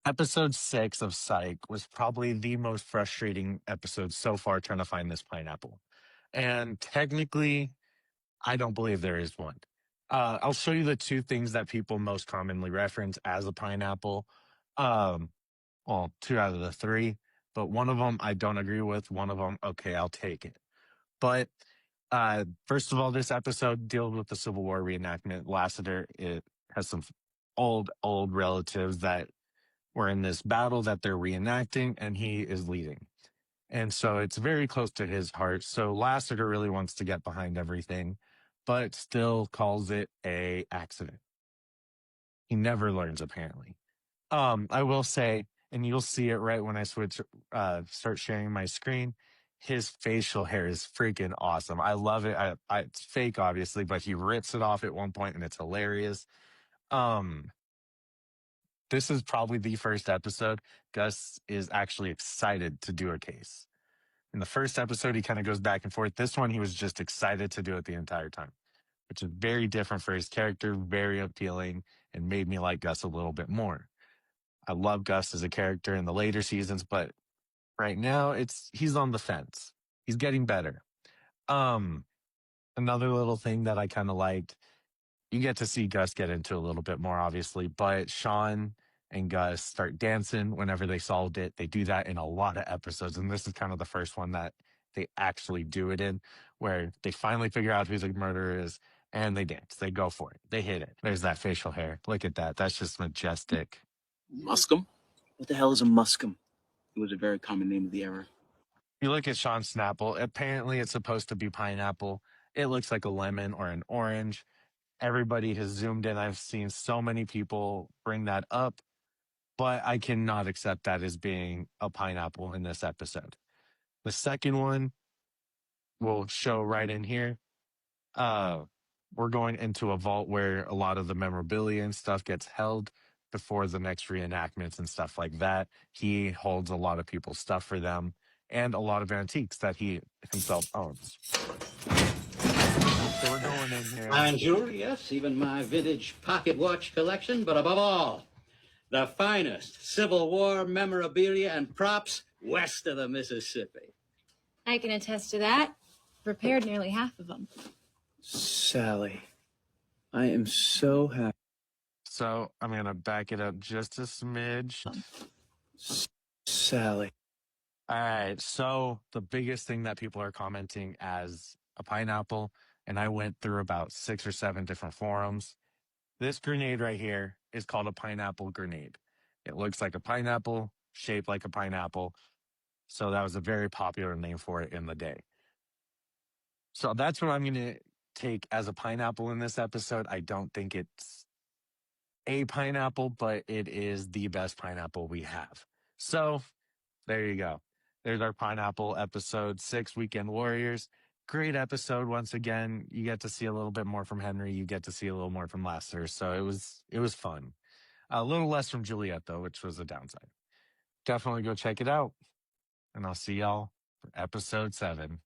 Episode 6 of Psych was probably the most frustrating episode so far trying to find this pineapple. And technically, I don't believe there is one. I'll show you the two things that people most commonly reference as a pineapple. Um, well, two out of the three, but one of them I don't agree with. One of them, okay, I'll take it. But first of all, this episode deals with the Civil War reenactment. Lassiter, it has some old relatives that were in this battle that they're reenacting, and he is leading. And so it's very close to his heart. So Lassiter really wants to get behind everything, but still calls it a accident. He never learns, apparently. I will say, and you'll see it right when I start sharing my screen. His facial hair is freaking awesome. I love it. It's fake, obviously, but he rips it off at one point, and it's hilarious. Um, this is probably the first episode Gus is actually excited to do a case. In the first episode, he kind of goes back and forth. This one, he was just excited to do it the entire time, which is very different for his character, very appealing, and made me like Gus a little bit more. I love Gus as a character in the later seasons, but right now he's on the fence. He's getting better. Um, Another little thing that I kind of liked, you get to see Gus get into a little bit more, obviously, but Sean and Gus start dancing whenever they solved it. They do that in a lot of episodes, and this is kind of the first one that they actually do it in, where they finally figure out who the murderer is, and they dance. They go for it. They hit it. There's that facial hair. Look at that. That's just majestic. Muscum? What the hell is a muscum? It was a very common name of the era. You look at Sean Snapple. Apparently, it's supposed to be pineapple. It looks like a lemon or an orange. Everybody has zoomed in. I've seen so many people bring that up, but I cannot accept that as being a pineapple in this episode. The second one will show right in here. Uh, we're going into a vault where a lot of the memorabilia and stuff gets held before the next reenactments and stuff like that. He holds a lot of people's stuff for them and a lot of antiques that he himself owns. So we're going in here. Fine jewelry, yes, even my vintage pocket watch collection, but above all, the finest Civil War memorabilia and props west of the Mississippi. I can attest to that. Repaired nearly half of them. Sally, I am so happy. So I'm going to back it up just a smidge. Sally. All right. So the biggest thing that people are commenting as a pineapple, and I went through about 6 or 7 different forums. This grenade right here is called a pineapple grenade. It looks like a pineapple, shaped like a pineapple. So that was a very popular name for it in the day. So that's what I'm going to take as a pineapple in this episode. I don't think it's a pineapple, but it is the best pineapple we have. So there you go. There's our pineapple episode 6, Weekend Warriors. Great episode. Once again, you get to see a little bit more from Henry. You get to see a little more from Lester. So it was fun. A little less from Juliet though, which was a downside. Definitely go check it out. And I'll see y'all for episode 7.